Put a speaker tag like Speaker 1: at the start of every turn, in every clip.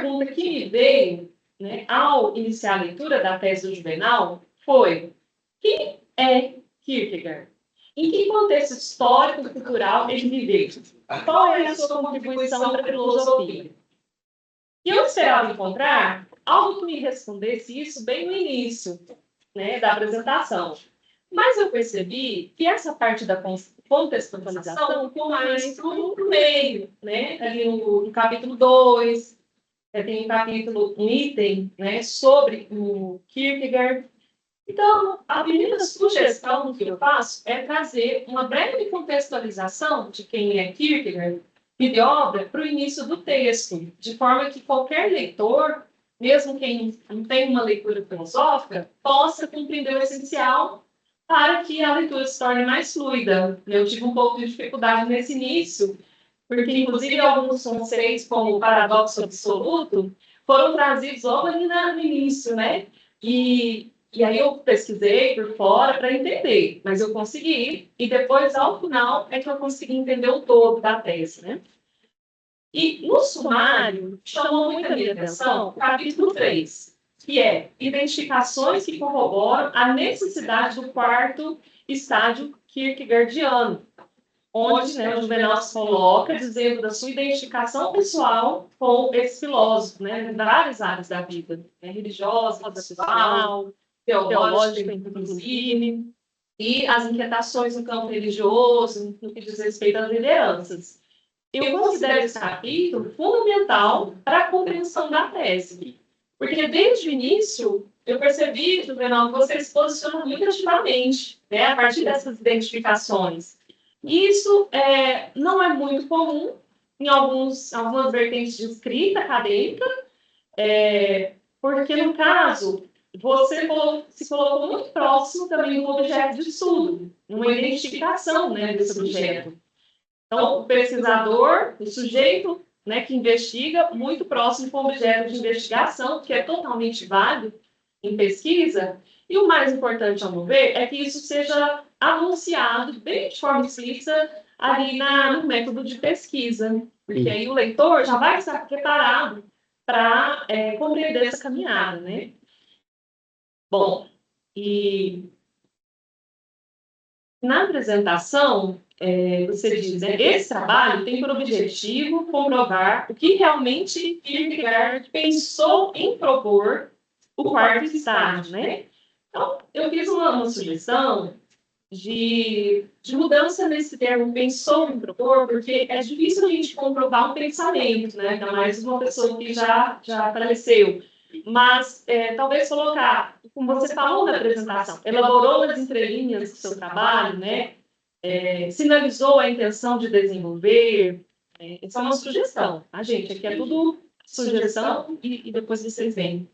Speaker 1: pergunta que me veio, né, ao iniciar a leitura da tese do Juvenal foi: quem é Kierkegaard? Em que contexto histórico e cultural ele viveu? Qual é a sua contribuição para a filosofia? E eu esperava encontrar algo que me respondesse isso bem no início, né, da apresentação. Mas eu percebi que essa parte da contextualização ficou mais para o meio, né? Ali no capítulo 2, tem um item, né, sobre o Kierkegaard. Então, a primeira sugestão que eu faço é trazer uma breve contextualização de quem é Kierkegaard e de obra para o início do texto, de forma que qualquer leitor, mesmo quem não tem uma leitura filosófica, possa compreender o essencial para que a leitura se torne mais fluida. Eu tive um pouco de dificuldade nesse início, porque, inclusive, alguns conceitos, como o paradoxo absoluto, foram trazidos logo ali no início, né? E aí eu pesquisei por fora para entender, mas eu consegui. E depois, ao final, é que eu consegui entender o todo da tese, né? E no sumário, chamou muito a minha atenção o capítulo 3, que é identificações que corroboram a necessidade do quarto estágio kierkegaardiano, onde, né, o Juvenal se coloca dizendo da sua identificação pessoal com esse filósofo, né, em várias áreas da vida, né, religiosa, pessoal, teológica, inclusive, e as inquietações no campo religioso, no que diz respeito às lideranças. Eu considero esse capítulo fundamental para a compreensão da tese, porque desde o início eu percebi, Juvenal, que você se posiciona muito ativamente, né, a partir dessas identificações. E isso não é muito comum em algumas vertentes de escrita acadêmica, porque, no caso, você se colocou muito próximo também do objeto de estudo, numa identificação, né, desse objeto. Então, o pesquisador, o sujeito, né, que investiga, muito próximo com o objeto de investigação, que é totalmente válido em pesquisa, e o mais importante, ao meu ver, é que isso seja anunciado bem de forma explícita ali no método de pesquisa, porque aí o leitor já vai estar preparado para compreender essa caminhada, né? Bom, e na apresentação, você diz, né, esse trabalho tem por objetivo comprovar o que realmente Kierkegaard pensou em propor o quarto estágio, né? Então, eu fiz uma sugestão de mudança nesse termo pensou em propor, porque é difícil a gente comprovar um pensamento, né? Ainda mais uma pessoa que já faleceu. Mas talvez colocar, como você falou na apresentação, elaborou as entrelinhas do seu trabalho, né? Sinalizou a intenção de desenvolver. Essa é uma sugestão, tá, gente? Aqui é tudo sugestão e depois vocês veem.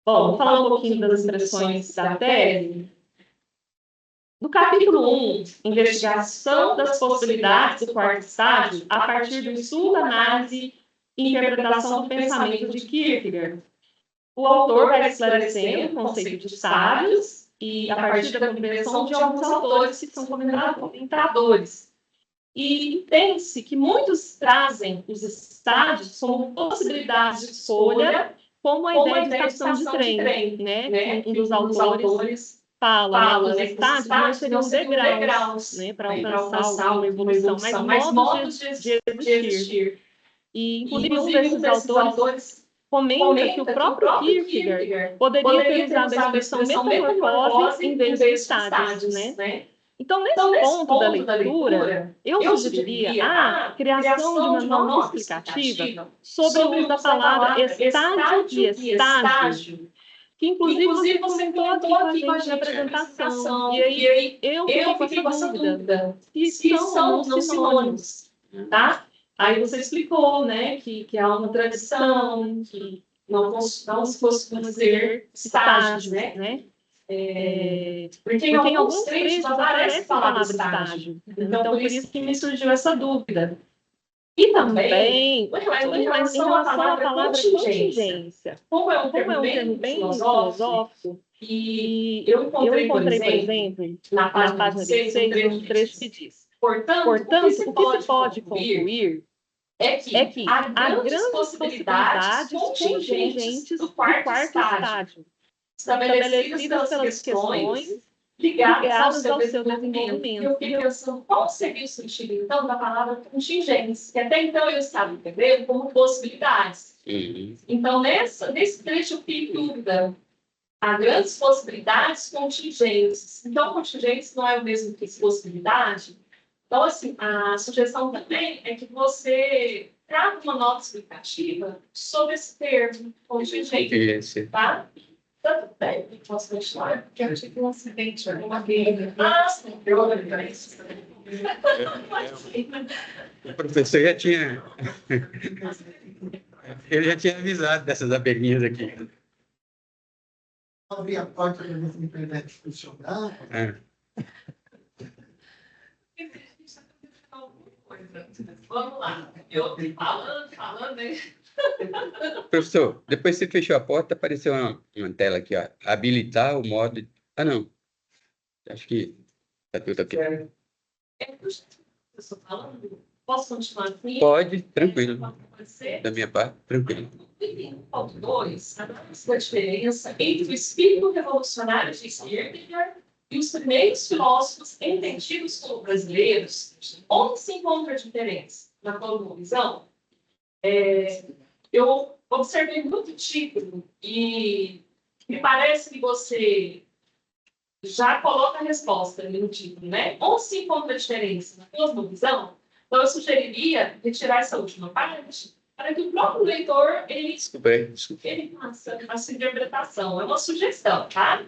Speaker 1: Bom, vou falar um pouquinho das expressões da tese. No capítulo 1, investigação das possibilidades do quarto estágio a partir do estudo, análise e interpretação do pensamento de Kierkegaard, o autor vai esclarecendo o conceito de estágios e a partir da compreensão de alguns autores que são comentadores. E entende-se que muitos trazem os estágios como possibilidades de escolha, como a ideia de estação de trem, né? Um dos autores fala, né, os estágios não seriam degraus, né, para alcançar uma evolução, mas modos de existir. E, inclusive, um desses autores comenta que o próprio Kierkegaard poderia ter usado a expressão metamorfose em vez de estágios, né? Então, nesse ponto da leitura, eu sugeriria a criação de uma nota explicativa sobre o uso da palavra estágio e estágio, que inclusive você comentou aqui com a gente na apresentação. E aí eu fiquei com essa dúvida. Se são ou não sinônimos, tá? Aí você explicou, né, que há uma tradição, que não se costuma dizer estágios, né? Porque em alguns trechos aparece a palavra estágio. Então, por isso que me surgiu essa dúvida. E também, em relação à palavra contingência. Como é um termo bem filosófico, e eu encontrei, por exemplo, na página 26, um trecho que diz: portanto, o que se pode concluir é que há grandes possibilidades contingentes do quarto estágio, estabelecidas pelas questões ligadas ao seu desenvolvimento. E eu fiquei pensando, qual seria o sentido, então, da palavra contingência? Que até então eu estava entendendo como possibilidades. Então, nesse trecho, eu fiquei em dúvida. Há grandes possibilidades contingentes. Então, contingentes não é o mesmo que possibilidade? Então, assim, a sugestão também é que você traga uma nota explicativa sobre esse termo, contingente, tá? Tanto bem, posso continuar? Porque eu tive um acidente, uma guerra. Ah, sim, eu olhei isso.
Speaker 2: O professor já tinha... Ele já tinha avisado dessas abelhinhas aqui.
Speaker 3: Abrir a porta para ver se a internet funcionar.
Speaker 1: Vamos lá. Eu falando, né?
Speaker 2: Professor, depois que você fechou a porta, apareceu uma tela aqui, ó. Habilitar o modo... Ah, não. Acho que está tudo aqui.
Speaker 1: Eu estou falando. Posso continuar aqui?
Speaker 2: Pode, tranquilo.
Speaker 1: Pode ser?
Speaker 2: Da minha parte, tranquilo.
Speaker 1: No ponto 2, análise da diferença entre o espírito revolucionário de Kierkegaard e os primeiros filósofos entendidos como brasileiros. Onde se encontra a diferença? Na cosmovisão? Eu observei muito o título e me parece que você já coloca a resposta ali no título, né? Onde se encontra a diferença? Na cosmovisão? Então, eu sugeriria retirar essa última parte para que o próprio leitor ele faça a sua interpretação. É uma sugestão, tá?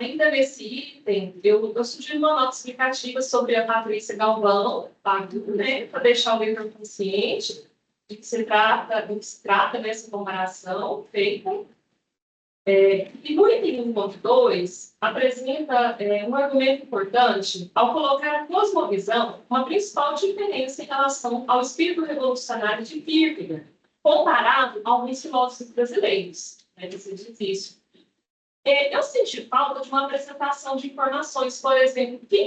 Speaker 1: Ainda nesse item, eu sugiro uma nota explicativa sobre a Patrícia Galvão, né, para deixar o leitor consciente de que se trata nessa comparação feita. E no item 1.2, apresenta um argumento importante ao colocar a cosmovisão como a principal diferença em relação ao espírito revolucionário de Kierkegaard, comparado a alguns filósofos brasileiros. Você diz isso. Eu senti falta de uma apresentação de informações, por exemplo, quem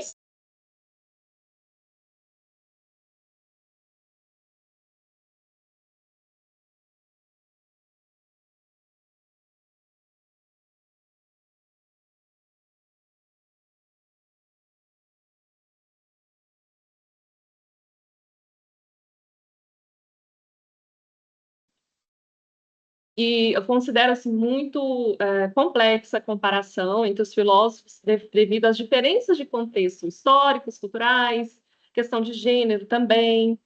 Speaker 1: e eu considero assim, muito complexa a comparação entre os filósofos devido às diferenças de contextos históricos, culturais, questão de gênero também,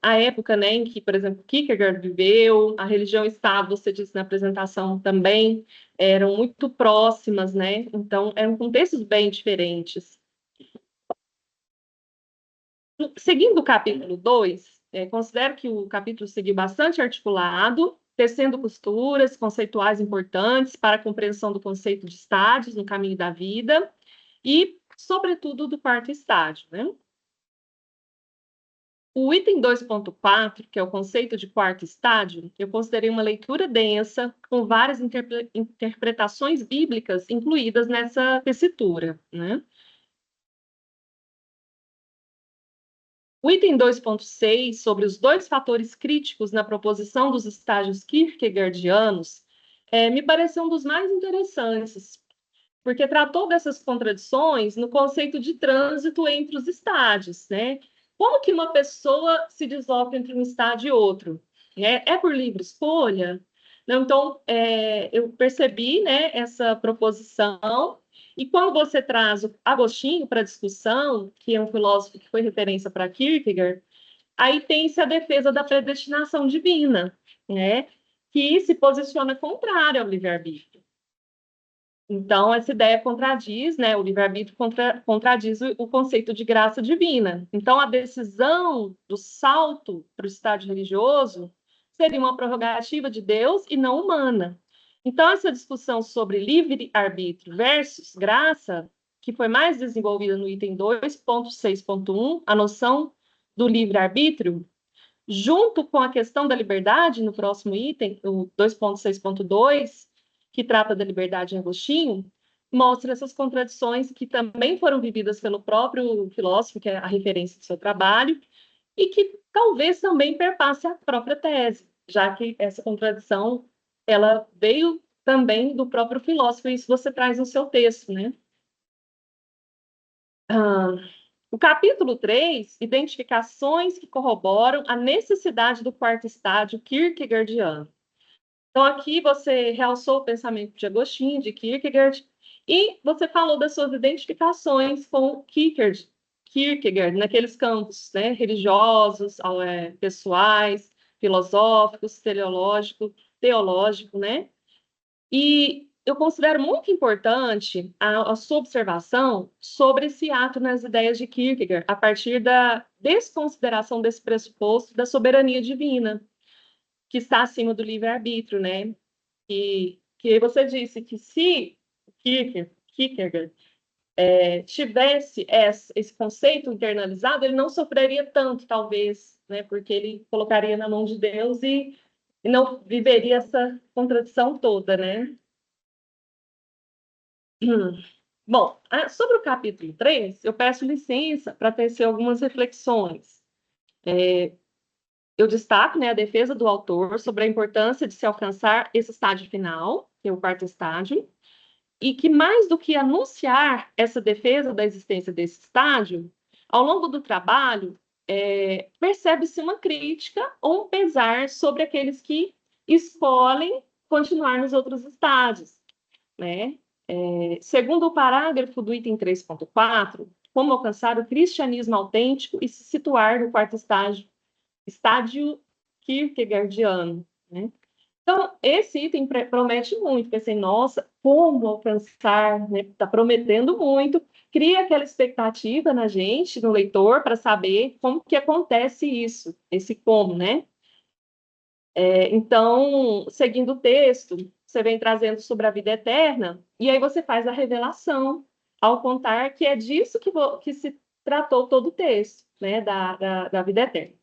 Speaker 1: a época, né, em que, por exemplo, Kierkegaard viveu, a religião e o Estado, você disse na apresentação também, eram muito próximas, né? Então, eram contextos bem diferentes. Seguindo o capítulo 2, considero que o capítulo seguiu bastante articulado, tecendo costuras conceituais importantes para a compreensão do conceito de estágios no caminho da vida e, sobretudo, do quarto estágio, né? O item 2.4, que é o conceito de quarto estágio, eu considerei uma leitura densa, com várias interpretações bíblicas incluídas nessa tessitura, né? O item 2.6, sobre os dois fatores críticos na proposição dos estágios kierkegaardianos, me pareceu um dos mais interessantes, porque tratou dessas contradições no conceito de trânsito entre os estágios, né? Como que uma pessoa se desloca entre um estágio e outro? É por livre escolha? Não, então, eu percebi, né, essa proposição, e quando você traz o Agostinho para a discussão, que é um filósofo que foi referência para Kierkegaard, aí tem-se a defesa da predestinação divina, né, que se posiciona contrária ao livre-arbítrio. Então, essa ideia contradiz, né, o livre-arbítrio contradiz o conceito de graça divina. Então, a decisão do salto para o estágio religioso seria uma prerrogativa de Deus e não humana. Então, essa discussão sobre livre-arbítrio versus graça, que foi mais desenvolvida no item 2.6.1, a noção do livre-arbítrio, junto com a questão da liberdade, no próximo item, o 2.6.2, que trata da liberdade em Agostinho, mostra essas contradições que também foram vividas pelo próprio filósofo, que é a referência do seu trabalho, e que talvez também perpasse a própria tese, já que essa contradição ela veio também do próprio filósofo, e isso você traz no seu texto, né? O capítulo 3, identificações que corroboram a necessidade do quarto estágio kierkegaardiano. Então, aqui você realçou o pensamento de Agostinho, de Kierkegaard, e você falou das suas identificações com Kierkegaard naqueles campos, né, religiosos, pessoais, filosóficos, teológico, né? E eu considero muito importante a sua observação sobre esse ato nas ideias de Kierkegaard, a partir da desconsideração desse pressuposto da soberania divina, que está acima do livre-arbítrio, né? Que você disse que se Kierkegaard tivesse esse conceito internalizado, ele não sofreria tanto, talvez, né? Porque ele colocaria na mão de Deus e não viveria essa contradição toda, né? Bom, sobre o capítulo 3, eu peço licença para tecer algumas reflexões. Eu destaco, né, a defesa do autor sobre a importância de se alcançar esse estágio final, que é o quarto estágio, e que mais do que anunciar essa defesa da existência desse estágio, ao longo do trabalho, percebe-se uma crítica ou um pesar sobre aqueles que escolhem continuar nos outros estágios, né? Segundo o parágrafo do item 3.4, como alcançar o cristianismo autêntico e se situar no quarto estágio kierkegaardiano, né? Então, esse item promete muito, pensei, nossa, como alcançar, né? Está prometendo muito, cria aquela expectativa na gente, no leitor, para saber como que acontece isso, esse como, né? Então, seguindo o texto, você vem trazendo sobre a vida eterna, e aí você faz a revelação ao contar que é disso que se tratou todo o texto, né, da vida eterna.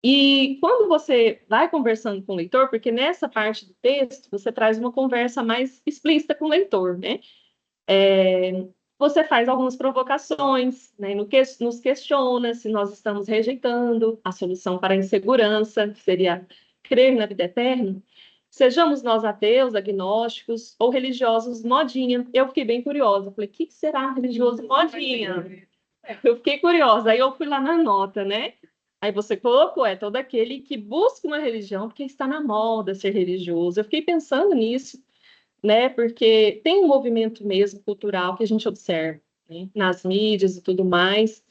Speaker 1: E quando você vai conversando com o leitor, porque nessa parte do texto você traz uma conversa mais explícita com o leitor, né? Você faz algumas provocações, né? Nos questiona se nós estamos rejeitando a solução para a insegurança, que seria crer na vida eterna. Sejamos nós ateus, agnósticos ou religiosos modinha. Eu fiquei bem curiosa. Falei, o que será religioso modinha? Eu fiquei curiosa. Aí eu fui lá na nota, né? Aí você colocou, todo aquele que busca uma religião porque está na moda ser religioso. Eu fiquei pensando nisso, né? Porque tem um movimento mesmo cultural que a gente observa, né? Nas mídias e tudo mais.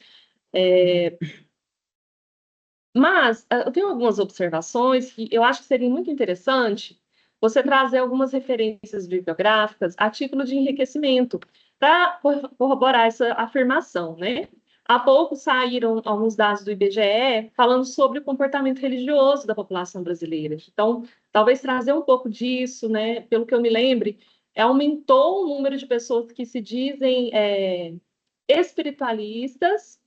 Speaker 1: Mas eu tenho algumas observações que eu acho que seria muito interessante você trazer algumas referências bibliográficas a título de enriquecimento para corroborar essa afirmação, né? Há pouco saíram alguns dados do IBGE falando sobre o comportamento religioso da população brasileira. Então, talvez trazer um pouco disso, né? Pelo que eu me lembre, aumentou o número de pessoas que se dizem espiritualistas,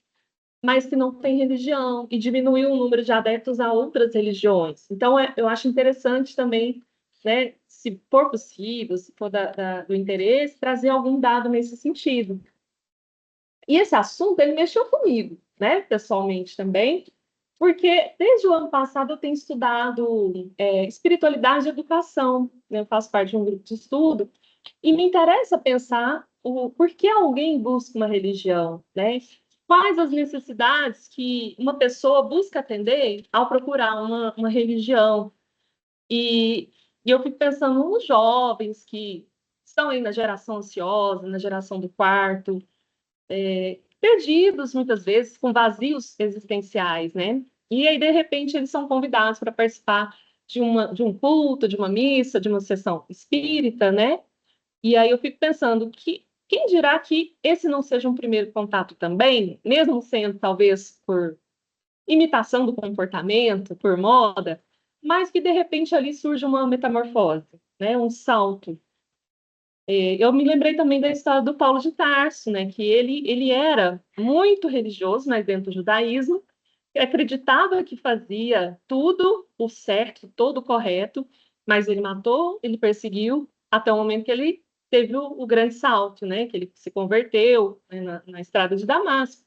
Speaker 1: mas que não têm religião, e diminuiu o número de adeptos a outras religiões. Então, eu acho interessante também, né, se for possível, se for do interesse, trazer algum dado nesse sentido. E esse assunto, ele mexeu comigo, né, pessoalmente também, porque desde o ano passado eu tenho estudado espiritualidade e educação, né, eu faço parte de um grupo de estudo, e me interessa pensar por que alguém busca uma religião, né? Quais as necessidades que uma pessoa busca atender ao procurar uma religião. E eu fico pensando nos jovens que estão aí na geração ansiosa, na geração do quarto, perdidos muitas vezes, com vazios existenciais, né? E aí, de repente, eles são convidados para participar de um culto, de uma missa, de uma sessão espírita, né? E aí eu fico pensando que quem dirá que esse não seja um primeiro contato também, mesmo sendo talvez por imitação do comportamento, por moda, mas que de repente ali surge uma metamorfose, né? Um salto. Eu me lembrei também da história do Paulo de Tarso, né? Que ele era muito religioso, mas dentro do judaísmo, acreditava que fazia tudo o certo, todo o correto, mas ele matou, ele perseguiu, até o momento que ele teve o grande salto, né? Que ele se converteu, né, na estrada de Damasco.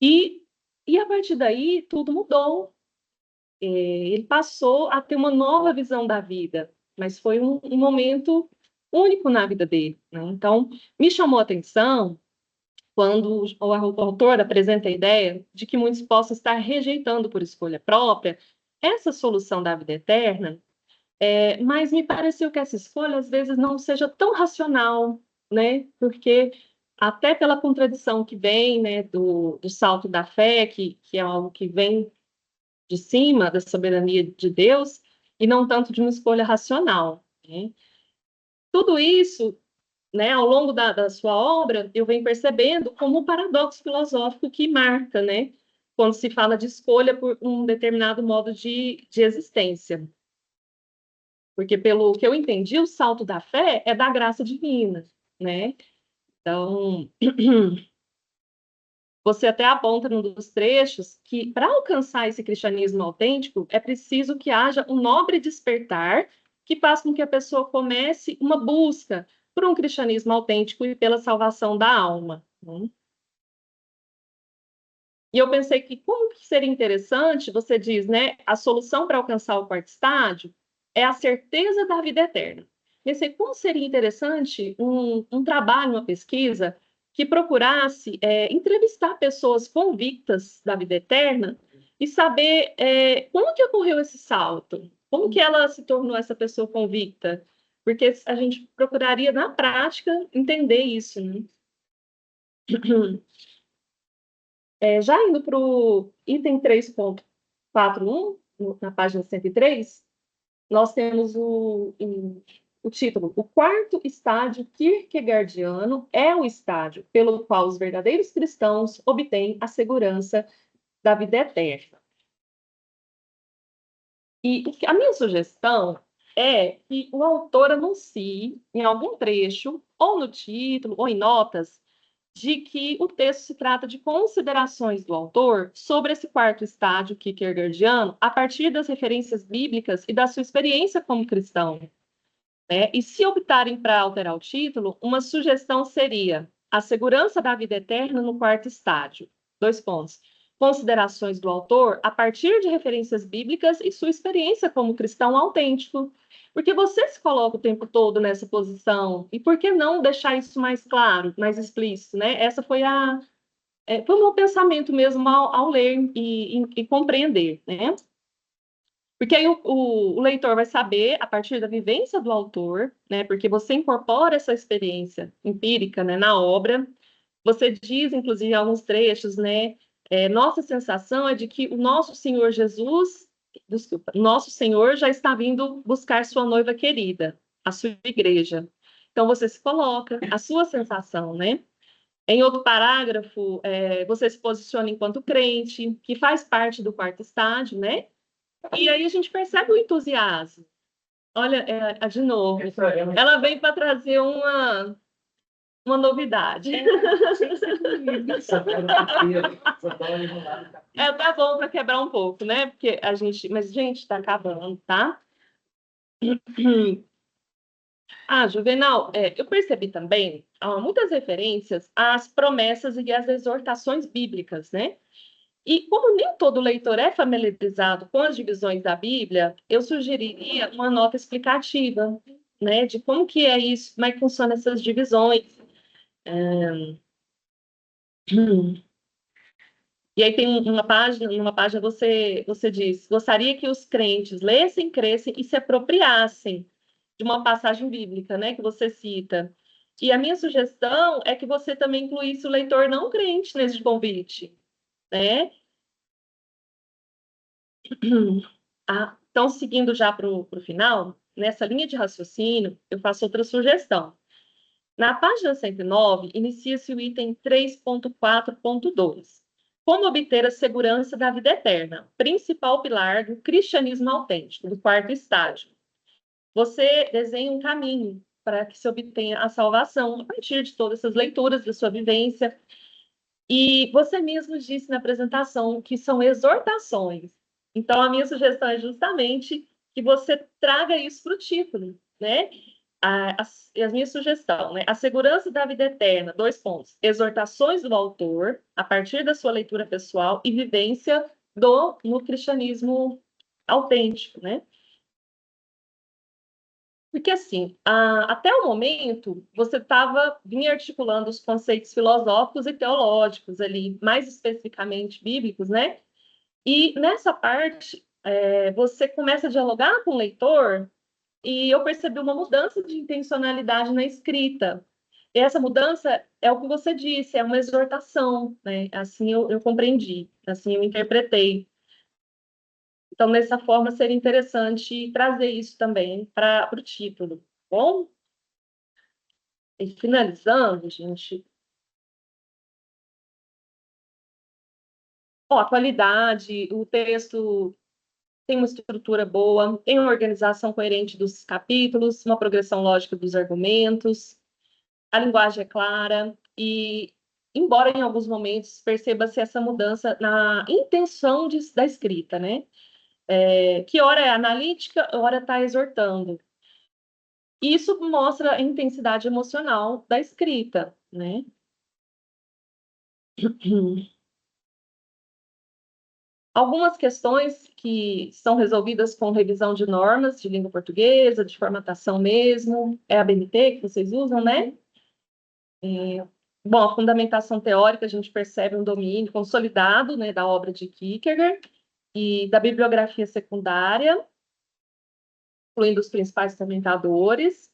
Speaker 1: E a partir daí, tudo mudou. Ele passou a ter uma nova visão da vida, mas foi um momento único na vida dele, né? Então, me chamou a atenção quando o autor apresenta a ideia de que muitos possam estar rejeitando por escolha própria essa solução da vida eterna, mas me pareceu que essa escolha, às vezes, não seja tão racional, né? Porque até pela contradição que vem, né, do salto da fé, que é algo que vem de cima da soberania de Deus, e não tanto de uma escolha racional, né? Tudo isso, né, ao longo da sua obra, eu venho percebendo como um paradoxo filosófico que marca, né, quando se fala de escolha por um determinado modo de existência. Porque, pelo que eu entendi, o salto da fé é da graça divina, né? Então, você até aponta num dos trechos que, para alcançar esse cristianismo autêntico, é preciso que haja um nobre despertar que faça com que a pessoa comece uma busca por um cristianismo autêntico e pela salvação da alma, né? E eu pensei que como que seria interessante, você diz, né, a solução para alcançar o quarto estágio é a certeza da vida eterna. Pensei, como seria interessante um trabalho, uma pesquisa que procurasse entrevistar pessoas convictas da vida eterna e saber como que ocorreu esse salto, como que ela se tornou essa pessoa convicta, porque a gente procuraria, na prática, entender isso, né? Já indo para o item 3.41, na página 103, nós temos o título: O quarto estágio kierkegaardiano é o estágio pelo qual os verdadeiros cristãos obtêm a segurança da vida eterna. E a minha sugestão é que o autor anuncie, em algum trecho, ou no título, ou em notas, de que o texto se trata de considerações do autor sobre esse quarto estágio kierkegaardiano a partir das referências bíblicas e da sua experiência como cristão, né? E se optarem para alterar o título, uma sugestão seria a segurança da vida eterna no quarto estágio. 2 pontos. Considerações do autor a partir de referências bíblicas e sua experiência como cristão autêntico. Porque você se coloca o tempo todo nessa posição, e por que não deixar isso mais claro, mais explícito, né? Essa foi foi o meu pensamento mesmo ao ler e compreender, né? Porque aí o leitor vai saber, a partir da vivência do autor, né? Porque você incorpora essa experiência empírica, né, na obra. Você diz, inclusive, em alguns trechos, né? Nossa sensação é de que o nosso Senhor Jesus, desculpa, nosso Senhor já está vindo buscar sua noiva querida, a sua igreja. Então, você se coloca, a sua sensação, né? Em outro parágrafo, você se posiciona enquanto crente, que faz parte do quarto estágio, né? E aí a gente percebe o entusiasmo. Olha, de novo, ela veio para trazer uma novidade. Tá bom para quebrar um pouco, né? Porque mas gente, está acabando, tá? Juvenal, eu percebi também muitas referências às promessas e às exortações bíblicas, né? E como nem todo leitor é familiarizado com as divisões da Bíblia, eu sugeriria uma nota explicativa, né, de como que é isso, como é que funcionam essas divisões. E aí tem uma página você diz, gostaria que os crentes lessem, crescem e se apropriassem de uma passagem bíblica, né, que você cita. E a minha sugestão é que você também incluísse o leitor não crente nesse convite, né? Então, seguindo já para o final, nessa linha de raciocínio, eu faço outra sugestão. Na página 109, inicia-se o item 3.4.2. Como obter a segurança da vida eterna, principal pilar do cristianismo autêntico, do quarto estágio. Você desenha um caminho para que se obtenha a salvação a partir de todas essas leituras da sua vivência. E você mesmo disse na apresentação que são exortações. Então, a minha sugestão é justamente que você traga isso para o título, né? E a minha sugestão, né? A segurança da vida eterna, 2 pontos. Exortações do autor, a partir da sua leitura pessoal e vivência no cristianismo autêntico, né? Porque, assim, até o momento, você vinha articulando os conceitos filosóficos e teológicos ali, mais especificamente bíblicos, né? E nessa parte, você começa a dialogar com o leitor e eu percebi uma mudança de intencionalidade na escrita. E essa mudança é o que você disse, é uma exortação, né? Assim eu compreendi, assim eu interpretei. Então, dessa forma, seria interessante trazer isso também para o título. Bom, e finalizando, gente, a qualidade, o texto tem uma estrutura boa, tem uma organização coerente dos capítulos, uma progressão lógica dos argumentos, a linguagem é clara e, embora em alguns momentos perceba-se essa mudança na intenção da escrita, né? Que hora é analítica, hora está exortando. Isso mostra a intensidade emocional da escrita, né? Algumas questões que são resolvidas com revisão de normas de língua portuguesa, de formatação mesmo, é a BNT que vocês usam, né? Bom, a fundamentação teórica, a gente percebe um domínio consolidado, né, da obra de Kierkegaard e da bibliografia secundária, incluindo os principais comentadores.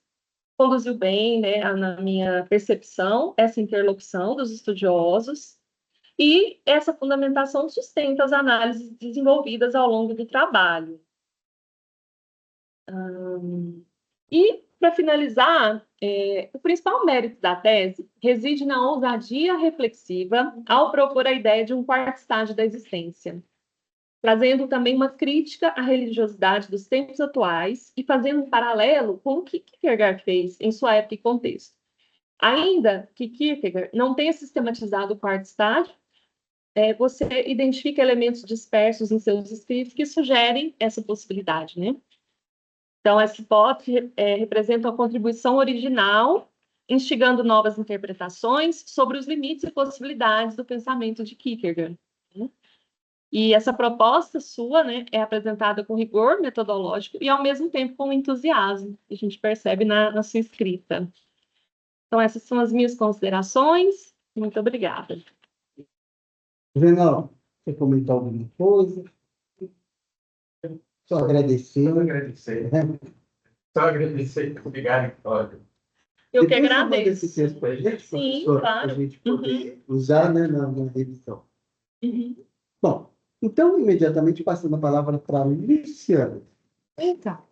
Speaker 1: Conduziu bem, né, na minha percepção, essa interlocução dos estudiosos. E essa fundamentação sustenta as análises desenvolvidas ao longo do trabalho. E, para finalizar, o principal mérito da tese reside na ousadia reflexiva ao propor a ideia de um quarto estágio da existência, trazendo também uma crítica à religiosidade dos tempos atuais e fazendo um paralelo com o que Kierkegaard fez em sua época e contexto. Ainda que Kierkegaard não tenha sistematizado o quarto estágio, você identifica elementos dispersos em seus escritos que sugerem essa possibilidade, né? Então, essa hipótese representa uma contribuição original, instigando novas interpretações sobre os limites e possibilidades do pensamento de Kierkegaard, né? E essa proposta sua, né, é apresentada com rigor metodológico e, ao mesmo tempo, com entusiasmo, que a gente percebe na sua escrita. Então, essas são as minhas considerações. Muito obrigada.
Speaker 3: Juvenal, quer comentar alguma coisa? Só agradecer.
Speaker 4: Só agradecer. Obrigado, Cláudio.
Speaker 1: Eu que
Speaker 3: Depois você manda
Speaker 1: agradeço.
Speaker 3: esse texto para a gente,
Speaker 1: Sim,
Speaker 3: professor,
Speaker 1: claro.
Speaker 3: para a gente poder usar, né, na revisão.
Speaker 1: Uhum.
Speaker 3: Bom, então, imediatamente passando a palavra para a Luciana.
Speaker 5: Então,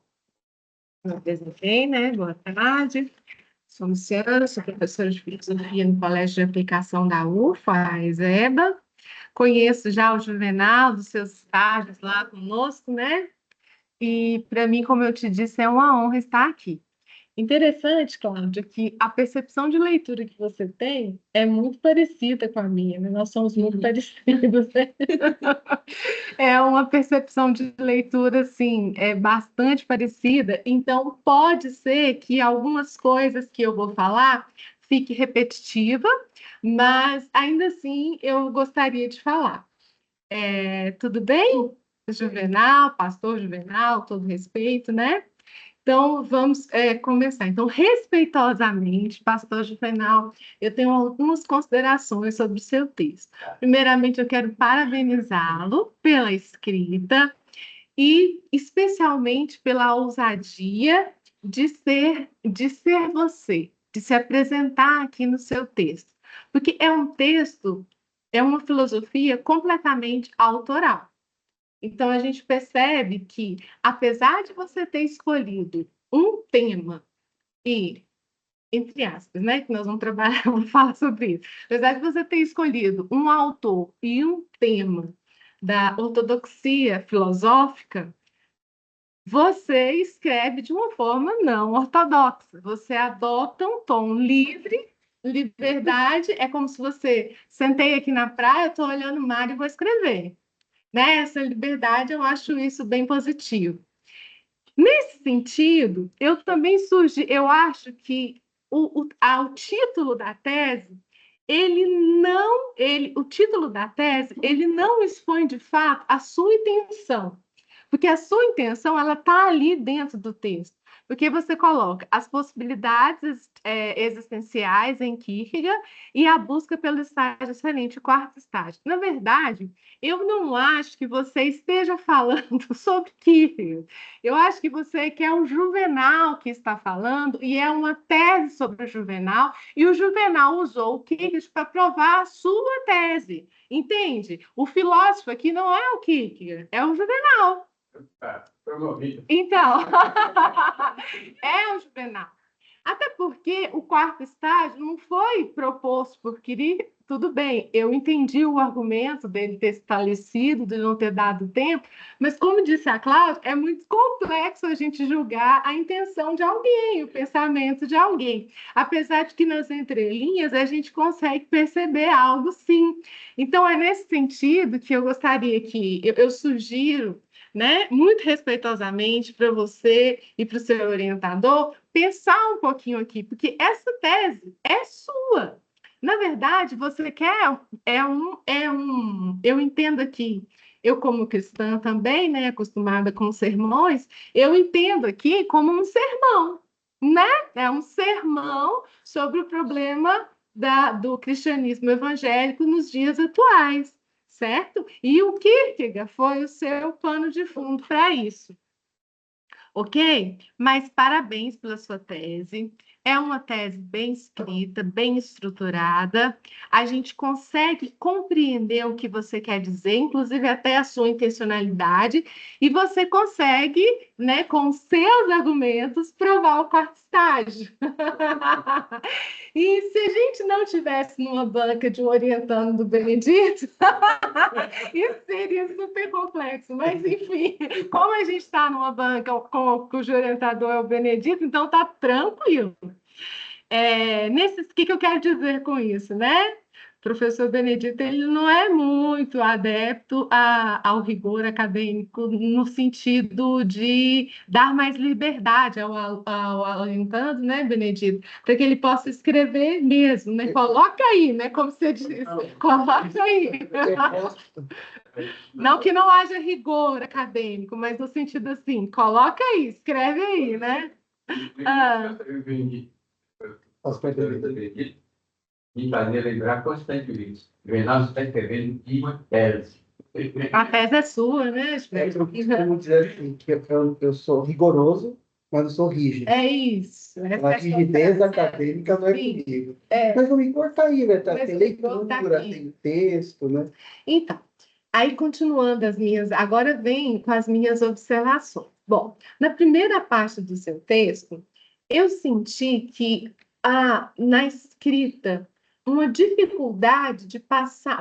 Speaker 5: me apresentei, né? Boa tarde. Sou Luciana, sou professora de filosofia no Colégio de Aplicação da UFA, a ESEBA. Conheço já o Juvenal, dos seus estágios lá conosco, né? E para mim, como eu te disse, é uma honra estar aqui. Interessante, Cláudia, que a percepção de leitura que você tem é muito parecida com a minha, né? Nós somos muito parecidos, né? É uma percepção de leitura, assim, bastante parecida. Então, pode ser que algumas coisas que eu vou falar fique repetitiva, mas ainda assim eu gostaria de falar. Tudo bem? Juvenal, pastor Juvenal, todo respeito, né? Então, vamos começar. Então, respeitosamente, pastor Juvenal, eu tenho algumas considerações sobre o seu texto. Primeiramente, eu quero parabenizá-lo pela escrita e, especialmente, pela ousadia de ser você, de se apresentar aqui no seu texto. Porque é um texto, é uma filosofia completamente autoral. Então, a gente percebe que, apesar de você ter escolhido um tema e, entre aspas, né, que nós vamos trabalhar, vamos falar sobre isso, apesar de você ter escolhido um autor e um tema da ortodoxia filosófica, você escreve de uma forma não ortodoxa. Você adota um tom livre, liberdade, é como se você sentei aqui na praia, estou olhando o mar e vou escrever. Né? Essa liberdade, eu acho isso bem positivo. Nesse sentido, eu também eu acho que o título da tese, o título da tese, ele não expõe de fato a sua intenção, porque a sua intenção ela está ali dentro do texto, porque você coloca as possibilidades existenciais em Kierkegaard e a busca pelo estágio excelente, o quarto estágio. Na verdade, eu não acho que você esteja falando sobre Kierkegaard. Eu acho que você quer o Juvenal que está falando, e é uma tese sobre o Juvenal, e o Juvenal usou o Kierkegaard para provar a sua tese. Entende? O filósofo aqui não é o Kierkegaard, é o Juvenal.
Speaker 4: Promovido.
Speaker 5: Então, é o Juvenal. Até porque o quarto estágio não foi proposto por Kierkegaard. Tudo bem, eu entendi o argumento dele ter estabelecido, de não ter dado tempo, mas como disse a Cláudia, é muito complexo a gente julgar a intenção de alguém, o pensamento de alguém. Apesar de que nas entrelinhas a gente consegue perceber algo, sim. Então é nesse sentido que eu gostaria que eu sugiro, né, muito respeitosamente para você e para o seu orientador, pensar um pouquinho aqui, porque essa tese é sua. Na verdade, você quer, eu entendo aqui, eu como cristã também, né, acostumada com sermões, eu entendo aqui como um sermão, né? É um sermão sobre o problema do cristianismo evangélico nos dias atuais, certo? E o Kierkegaard foi o seu pano de fundo para isso. Ok? Mas parabéns pela sua tese. É uma tese bem escrita, bem estruturada. A gente consegue compreender o que você quer dizer, inclusive até a sua intencionalidade, e você consegue, né, com seus argumentos, provar o quarto estágio. E se a gente não tivesse numa banca de um orientando do Benedito, isso seria super complexo. Mas, enfim, como a gente está numa banca cujo orientador é o Benedito, então está tranquilo. O que eu quero dizer com isso, né? O professor Benedito ele não é muito adepto ao rigor acadêmico no sentido de dar mais liberdade ao orientando, né, Benedito? Para que ele possa escrever mesmo, né? Coloca aí, né? Como você disse, coloca aí. Não que não haja rigor acadêmico, mas no sentido assim, coloca aí, escreve aí, né?
Speaker 4: Eu vendi me fazia lembrar constantemente. O Renato está escrevendo uma tese.
Speaker 5: A tese é sua, né?
Speaker 3: Eu costumo dizer assim, que eu sou rigoroso, mas não sou rígido.
Speaker 5: É isso.
Speaker 3: A rigidez acadêmica não é
Speaker 5: Sim.
Speaker 3: comigo.
Speaker 5: É.
Speaker 3: Mas o rigor está aí, né?
Speaker 5: Mas
Speaker 3: Tem
Speaker 5: o rigor tá
Speaker 3: leitura,
Speaker 5: aqui.
Speaker 3: tem texto, né?
Speaker 5: Então, aí continuando agora vem com as minhas observações. Bom, na primeira parte do seu texto, eu senti que há na escrita uma dificuldade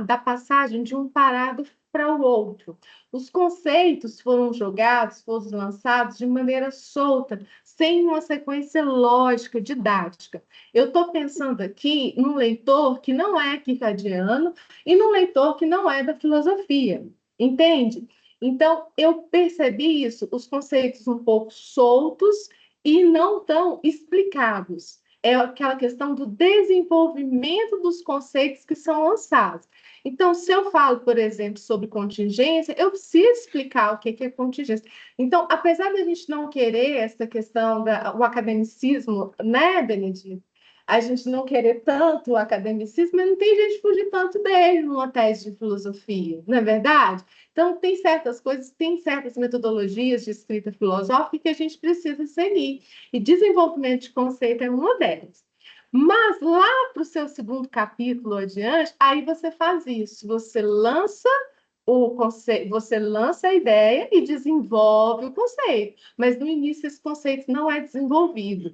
Speaker 5: da passagem de um parágrafo para o outro. Os conceitos foram jogados, foram lançados de maneira solta, sem uma sequência lógica, didática. Eu estou pensando aqui num leitor que não é kierkegaardiano e num leitor que não é da filosofia, entende? Então, eu percebi isso, os conceitos um pouco soltos e não tão explicados. É aquela questão do desenvolvimento dos conceitos que são lançados. Então, se eu falo, por exemplo, sobre contingência, eu preciso explicar o que é contingência. Então, apesar de a gente não querer essa questão do academicismo, né, Benedito? A gente não querer tanto o academicismo, mas não tem gente fugir tanto dele numa tese de filosofia, não é verdade? Então, tem certas coisas, tem certas metodologias de escrita filosófica que a gente precisa seguir. E desenvolvimento de conceito é uma delas. Mas lá para o seu segundo capítulo adiante, aí você faz isso. Você lança o conceito, você lança a ideia e desenvolve o conceito. Mas no início esse conceito não é desenvolvido.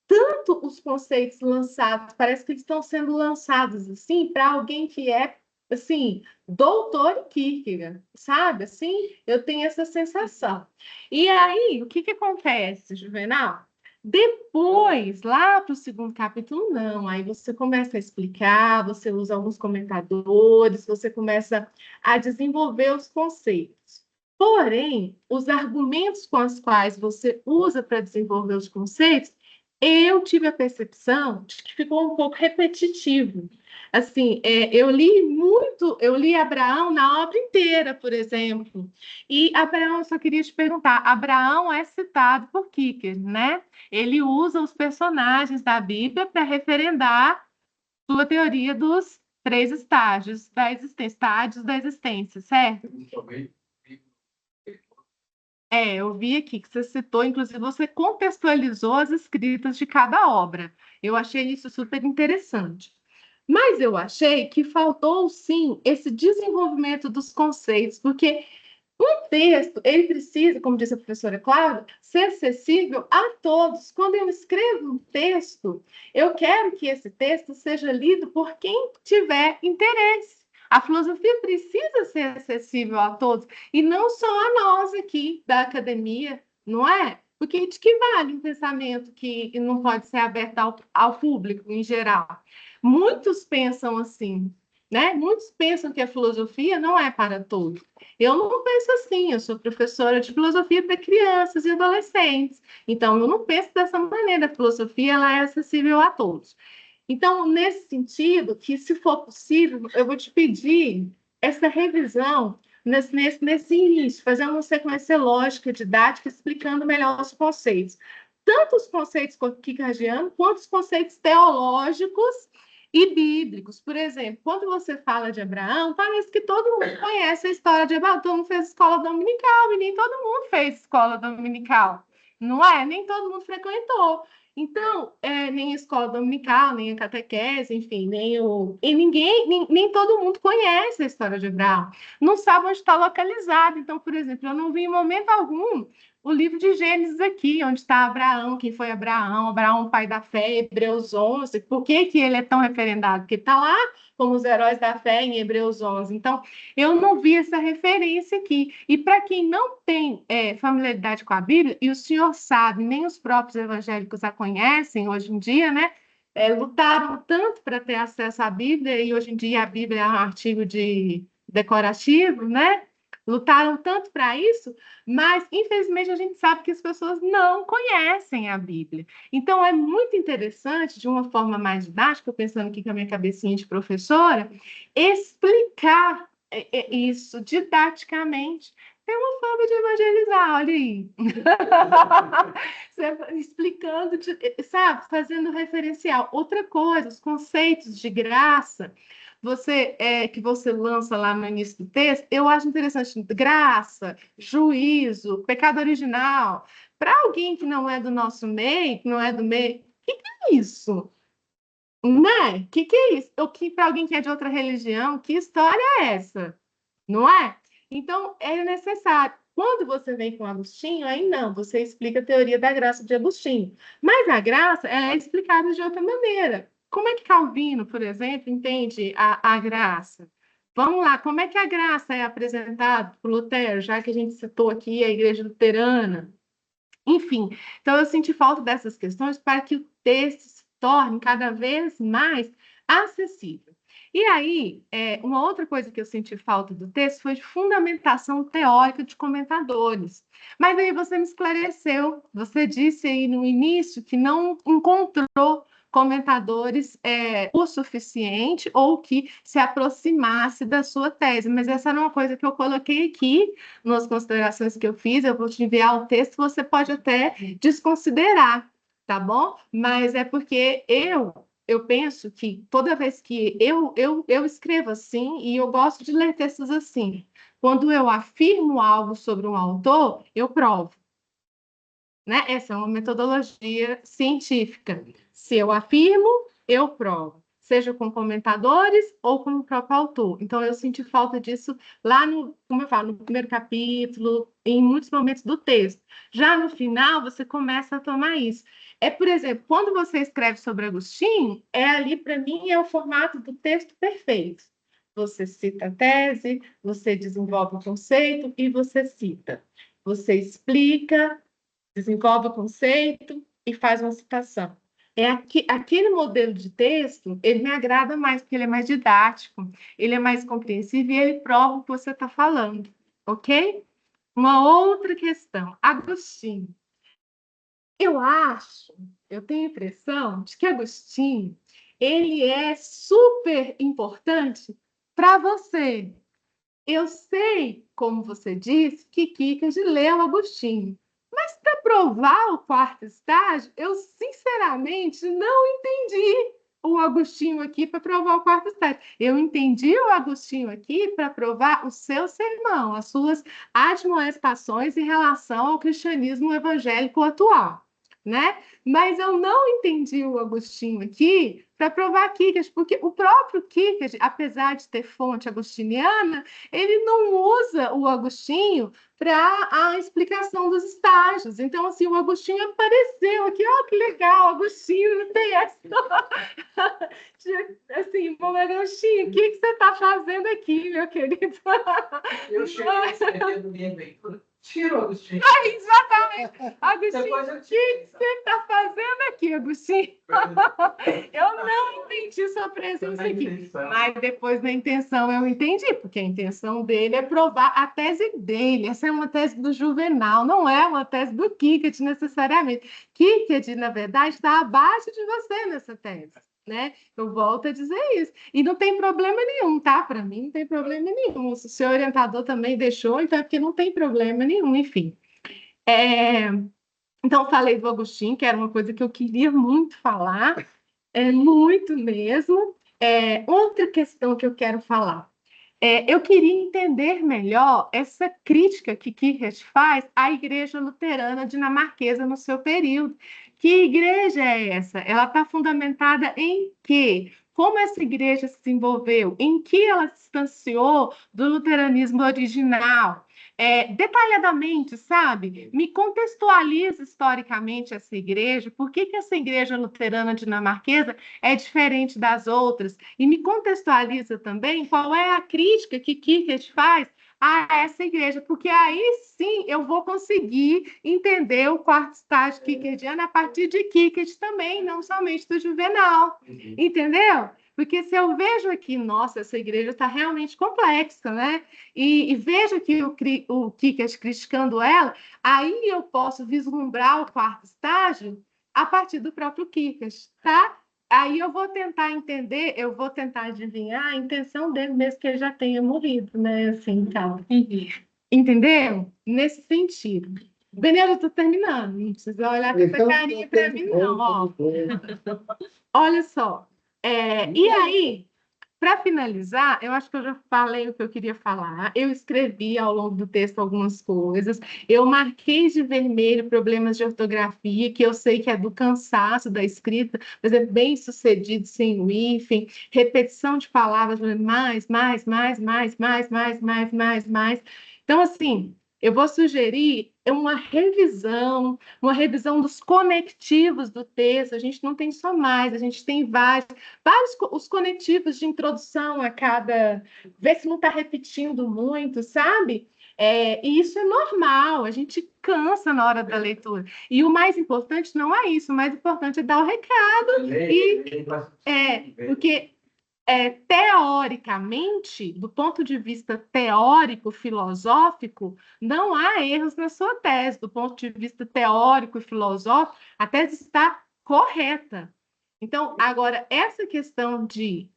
Speaker 5: Tanto os conceitos lançados, parece que eles estão sendo lançados assim para alguém que é assim, doutor em Kierkegaard, sabe? Assim, eu tenho essa sensação. E aí, o que acontece, Juvenal? Depois, lá para o segundo capítulo, não. Aí você começa a explicar, você usa alguns comentadores, você começa a desenvolver os conceitos. Porém, os argumentos com os quais você usa para desenvolver os conceitos, eu tive a percepção de que ficou um pouco repetitivo. Assim, eu li Abraão na obra inteira, por exemplo. E Abraão, eu só queria te perguntar, Abraão é citado por Kierkegaard, né? Ele usa os personagens da Bíblia para referendar sua teoria dos 3 estágios da existência, certo? Eu vi aqui que você citou, inclusive você contextualizou as escritas de cada obra. Eu achei isso super interessante. Mas eu achei que faltou, sim, esse desenvolvimento dos conceitos, porque um texto, ele precisa, como disse a professora Cláudia, ser acessível a todos. Quando eu escrevo um texto, eu quero que esse texto seja lido por quem tiver interesse. A filosofia precisa ser acessível a todos, e não só a nós aqui da academia, não é? Porque de que vale um pensamento que não pode ser aberto ao público em geral? Muitos pensam assim, né? Muitos pensam que a filosofia não é para todos. Eu não penso assim, eu sou professora de filosofia para crianças e adolescentes. Então, eu não penso dessa maneira. A filosofia ela é acessível a todos. Então, nesse sentido, que se for possível, eu vou te pedir essa revisão nesse início, fazendo uma sequência lógica, didática, explicando melhor os conceitos. Tanto os conceitos kierkegaardianos, quanto os conceitos teológicos e bíblicos. Por exemplo, quando você fala de Abraão, parece que todo mundo conhece a história de Abraão, todo mundo fez escola dominical, e nem todo mundo fez escola dominical, não é? Nem todo mundo frequentou. Então, nem a escola dominical, nem a catequese, enfim, nem todo mundo conhece a história de Abraão, não sabe onde está localizado. Então, por exemplo, eu não vi em momento algum o livro de Gênesis aqui, onde está Abraão, quem foi Abraão, pai da fé, Hebreus 11. Por que que ele é tão referendado? Porque está lá como os heróis da fé em Hebreus 11. Então, eu não vi essa referência aqui. E para quem não tem familiaridade com a Bíblia, e o senhor sabe, nem os próprios evangélicos a conhecem hoje em dia, né? Lutaram tanto para ter acesso à Bíblia, e hoje em dia a Bíblia é um artigo decorativo, né? Lutaram tanto para isso, mas infelizmente a gente sabe que as pessoas não conhecem a Bíblia. Então é muito interessante, de uma forma mais didática, pensando aqui com a minha cabecinha de professora, explicar isso didaticamente. É uma forma de evangelizar, olha aí. Explicando, sabe, fazendo referencial. Outra coisa, os conceitos de graça, que você lança lá no início do texto, eu acho interessante. Graça, juízo, pecado original. Para alguém que não é do nosso meio, que não é do meio, o que é isso? Né? O que é isso? Para alguém que é de outra religião, que história é essa? Não é? Então, é necessário. Quando você vem com Agostinho, aí não, você explica a teoria da graça de Agostinho. Mas a graça é explicada de outra maneira. Como é que Calvino, por exemplo, entende a graça? Vamos lá, como é que a graça é apresentada por Lutero, já que a gente citou aqui a Igreja Luterana? Enfim, então eu senti falta dessas questões para que o texto se torne cada vez mais acessível. E aí, uma outra coisa que eu senti falta do texto foi de fundamentação teórica de comentadores. Mas aí você me esclareceu, você disse aí no início que não encontrou comentadores o suficiente ou que se aproximasse da sua tese. Mas essa era uma coisa que eu coloquei aqui nas considerações que eu fiz. Eu vou te enviar o texto, você pode até desconsiderar, tá bom? Mas é porque eu penso que toda vez que eu escrevo assim, e eu gosto de ler textos assim, quando eu afirmo algo sobre um autor, eu provo. Né? Essa é uma metodologia científica. Se eu afirmo, eu provo, seja com comentadores ou com o próprio autor. Então, eu senti falta disso lá como eu falo, no primeiro capítulo, em muitos momentos do texto. Já no final, você começa a tomar isso. Por exemplo, quando você escreve sobre Agostinho, ali, para mim, é o formato do texto perfeito. Você cita a tese, você desenvolve o conceito e você cita. Você explica, desenvolve o conceito e faz uma citação. Aquele modelo de texto, ele me agrada mais, porque ele é mais didático, ele é mais compreensível e ele prova o que você está falando, ok? Uma outra questão. Agostinho. Eu tenho a impressão de que Agostinho, ele é super importante para você. Eu sei, como você disse, que Kierkegaard leu Agostinho. Mas para provar o quarto estágio, eu sinceramente não entendi o Agostinho aqui para provar o quarto estágio. Eu entendi o Agostinho aqui para provar o seu sermão, as suas admoestações em relação ao cristianismo evangélico atual, né? Mas eu não entendi o Agostinho aqui para provar Kierkegaard, porque o próprio Kierkegaard, apesar de ter fonte agostiniana, ele não usa o Agostinho para a explicação dos estágios. Então, assim, o Agostinho apareceu aqui, ó, que legal, Agostinho tem essa. Assim, bom, Agostinho, o que você está fazendo aqui, meu querido?
Speaker 4: Eu cheguei escrevendo minha leitura. Tira o Agostinho.
Speaker 5: Exatamente. Agostinho,
Speaker 4: Depois eu
Speaker 5: o que você está fazendo aqui, Agostinho? Eu não entendi sua presença aqui. Mas depois da intenção eu entendi, porque a intenção dele é provar a tese dele. Essa é uma tese do Juvenal, não é uma tese do Kierkegaard necessariamente. Kierkegaard, na verdade, está abaixo de você nessa tese, né? Eu volto a dizer isso. E não tem problema nenhum, tá? Para mim não tem problema nenhum. Se o seu orientador também deixou, então é porque não tem problema nenhum, enfim. Então, falei do Agostinho, que era uma coisa que eu queria muito falar, muito mesmo. Outra questão que eu quero falar. Eu queria entender melhor essa crítica que Kierkegaard faz à Igreja Luterana dinamarquesa no seu período. Que igreja é essa? Ela está fundamentada em quê? Como essa igreja se desenvolveu? Em que ela se distanciou do luteranismo original? Detalhadamente, sabe? Me contextualiza historicamente essa igreja. Por que essa igreja luterana dinamarquesa é diferente das outras? E me contextualiza também qual é a crítica que Kierkegaard faz a essa igreja, porque aí sim eu vou conseguir entender o quarto estágio kierkegaardiano a partir de Kierkegaard também, não somente do Juvenal, entendeu? Porque se eu vejo aqui, nossa, essa igreja está realmente complexa, né? E vejo que o Kierkegaard criticando ela, aí eu posso vislumbrar o quarto estágio a partir do próprio Kierkegaard, tá? Aí eu vou tentar entender, eu vou tentar adivinhar a intenção dele, mesmo que ele já tenha morrido, né? Assim, tal. Entendeu? Nesse sentido. Benelo, eu tô terminando, não precisa olhar com essa carinha para mim, não. Ó. Olha só. E aí, para finalizar, eu acho que eu já falei o que eu queria falar. Eu escrevi ao longo do texto algumas coisas. Eu marquei de vermelho problemas de ortografia, que eu sei que é do cansaço da escrita, mas é bem sucedido sem o hífen. Repetição de palavras, mais. Então, assim, eu vou sugerir uma revisão dos conectivos do texto. A gente não tem só mais, a gente tem vários os conectivos de introdução a cada. Ver se não está repetindo muito, sabe? E isso é normal, a gente cansa na hora da leitura. E o mais importante não é isso, o mais importante é dar o recado. Porque teoricamente, do ponto de vista teórico, filosófico, não há erros na sua tese. Do ponto de vista teórico e filosófico, a tese está correta. Então, agora, essa questão de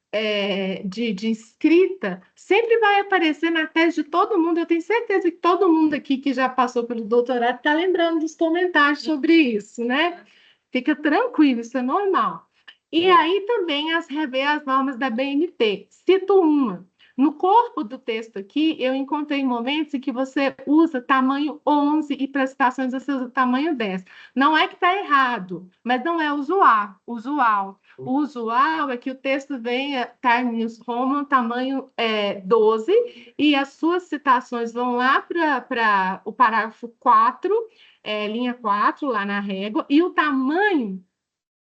Speaker 5: escrita sempre vai aparecer na tese de todo mundo. Eu tenho certeza que todo mundo aqui que já passou pelo doutorado está lembrando dos comentários sobre isso, né? Fica tranquilo, isso é normal. E aí também rever as normas da BNT. Cito uma. No corpo do texto aqui, eu encontrei momentos em que você usa tamanho 11 e para citações você usa tamanho 10. Não é que está errado, mas não é usual. O usual é que o texto venha Times Roman, tamanho 12, e as suas citações vão lá para o parágrafo 4, linha 4, lá na régua, e o tamanho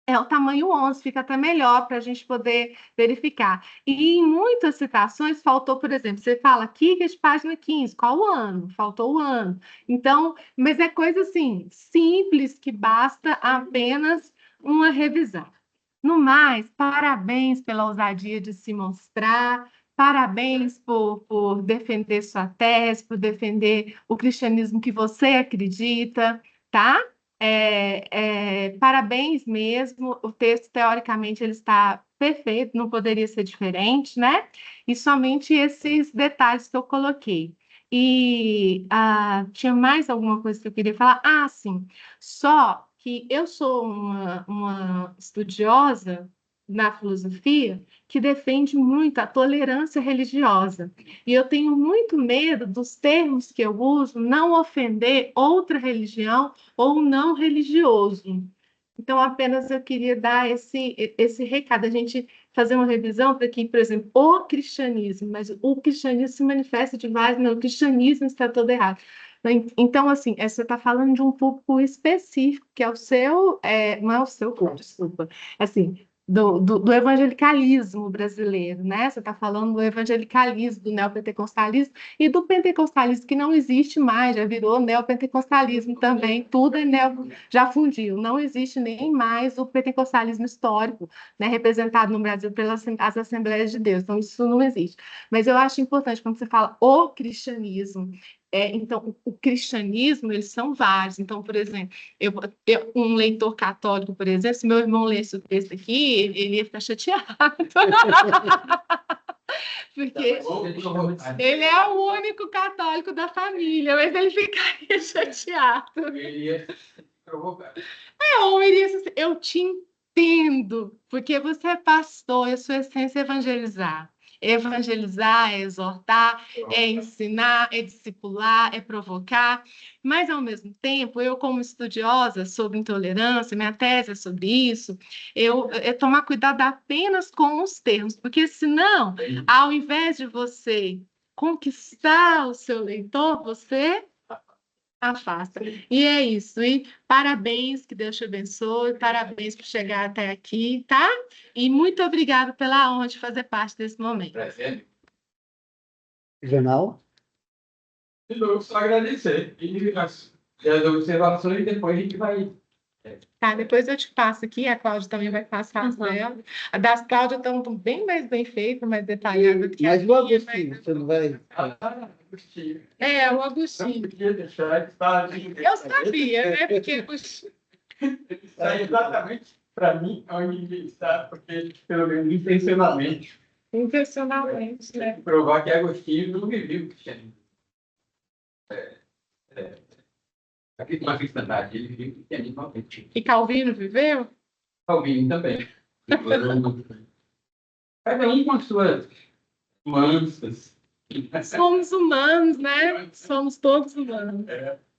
Speaker 5: é o tamanho 11, fica até melhor para a gente poder verificar. E em muitas citações faltou, por exemplo, você fala Kierkegaard, página 15, qual o ano? Faltou o ano. Então, mas é coisa assim, simples, que basta apenas uma revisão. No mais, parabéns pela ousadia de se mostrar, Parabéns por defender sua tese, por defender o cristianismo que você acredita, tá? Parabéns mesmo. O texto, teoricamente, ele está perfeito, não poderia ser diferente, né? E somente esses detalhes que eu coloquei. E tinha mais alguma coisa que eu queria falar? Ah, sim. Só que eu sou uma estudiosa na filosofia que defende muito a tolerância religiosa. E eu tenho muito medo dos termos que eu uso não ofender outra religião ou não religioso. Então, apenas eu queria dar esse recado, a gente fazer uma revisão para que, por exemplo, o cristianismo, mas o cristianismo se manifesta de várias, não, o cristianismo está todo errado. Então, assim, você está falando de um público específico, que é o seu, não é o seu, desculpa, assim, do evangelicalismo brasileiro, né? Você está falando do evangelicalismo, do neopentecostalismo e do pentecostalismo, que não existe mais, já virou neopentecostalismo também, tudo já fundiu, não existe nem mais o pentecostalismo histórico, né, representado no Brasil pelas as Assembleias de Deus, então isso não existe. Mas eu acho importante, quando você fala o cristianismo, então, o cristianismo, eles são vários. Então, por exemplo, um leitor católico, por exemplo, se meu irmão lesse o texto aqui, ele ia ficar chateado. Porque ele é o único católico da família, mas ele ficaria chateado.
Speaker 4: Ele ia provocar.
Speaker 5: Ou iria assim, eu te entendo, porque você é pastor, e a sua essência é evangelizar. Evangelizar é exortar, é ensinar, é discipular, é provocar. Mas, ao mesmo tempo, eu, como estudiosa sobre intolerância, minha tese é sobre isso, é tomar cuidado apenas com os termos, porque senão, ao invés de você conquistar o seu leitor, você afasta. E é isso. E parabéns, que Deus te abençoe. Parabéns por chegar até aqui, tá? E muito obrigada pela honra de fazer parte desse momento.
Speaker 4: Presente.
Speaker 3: Jornal?
Speaker 4: De novo, só agradecer. E as observações, e depois a gente vai.
Speaker 5: Tá, depois eu te passo aqui, a Cláudia também vai passar as dela. A das Cláudias estão bem mais bem feitas, mais detalhadas do que
Speaker 3: Mas
Speaker 5: a
Speaker 3: o
Speaker 5: minha,
Speaker 3: Agostinho, você não vai.
Speaker 4: Agostinho.
Speaker 5: o
Speaker 4: Não
Speaker 5: Agostinho.
Speaker 4: podia deixar de estar ali.
Speaker 5: Eu sabia, né? Porque Agostinho...
Speaker 4: Está exatamente para mim onde ele está, porque, pelo menos intencionalmente,
Speaker 5: Intencionalmente, né?
Speaker 4: provar que Agostinho não viveu o cristianismo. Aqui tem uma cristandade, ele viveu o cristianismo autêntico.
Speaker 5: E Calvino viveu?
Speaker 4: Calvino também. Cada um com as suas nuances.
Speaker 5: Somos humanos, né? Somos todos humanos.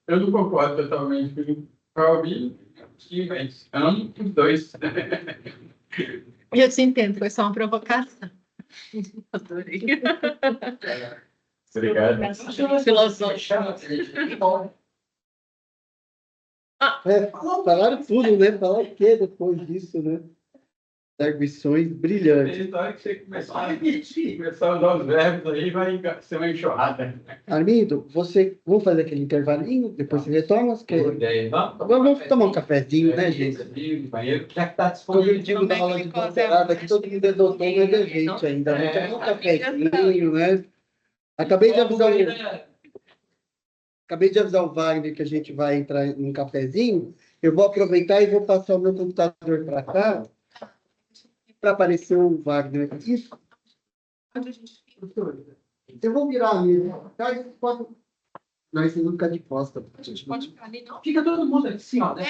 Speaker 4: Eu não concordo totalmente com o Calvino, mas amo os dois.
Speaker 5: Eu te entendo, foi só uma provocação. Adorei.
Speaker 4: Obrigado.
Speaker 5: Filosófico.
Speaker 3: Falaram tudo, né? Falaram o quê depois disso, né? Arguições brilhantes.
Speaker 4: Na hora que você começar a usar os verbos aí, vai ser uma enxurrada.
Speaker 3: Armindo, vamos fazer aquele intervalinho, depois você retoma?
Speaker 4: Boa ideia.
Speaker 3: Vamos tomar um cafezinho, né, gente?
Speaker 4: Banheiro, já que está
Speaker 3: Como eu
Speaker 4: disponível.
Speaker 3: digo na aula de doutorado, que todo mundo é doutor, mas é gente ainda. Vamos tomar um cafezinho, né? Acabei de avisar o Wagner que a gente vai entrar num cafezinho. Eu vou aproveitar e vou passar o meu computador para cá, para aparecer o Wagner aqui. Eu vou virar a mesa. Não, esse não fica de costa.
Speaker 5: Pode ficar ali, não?
Speaker 4: Fica todo mundo assim, ó.
Speaker 3: Tá,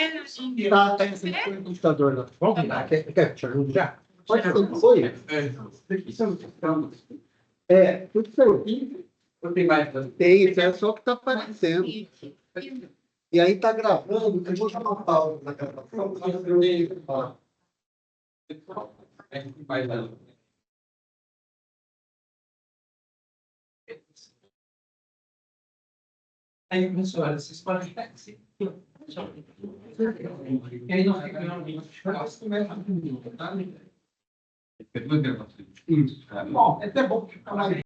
Speaker 3: esse não foi o computador, não.
Speaker 4: Vamos virar. Quer que te ajude já?
Speaker 3: Pode ser, foi? Tudo certo.
Speaker 4: Não tem mais.
Speaker 3: Tem, isso é só o que está aparecendo. E aí está gravando, eu vou dar uma pausa na gravação.
Speaker 4: Mais nada. Aí, pessoal, vocês podem ficar assim. E aí não fica realmente. Isso. Bom, é até bom ficar mais.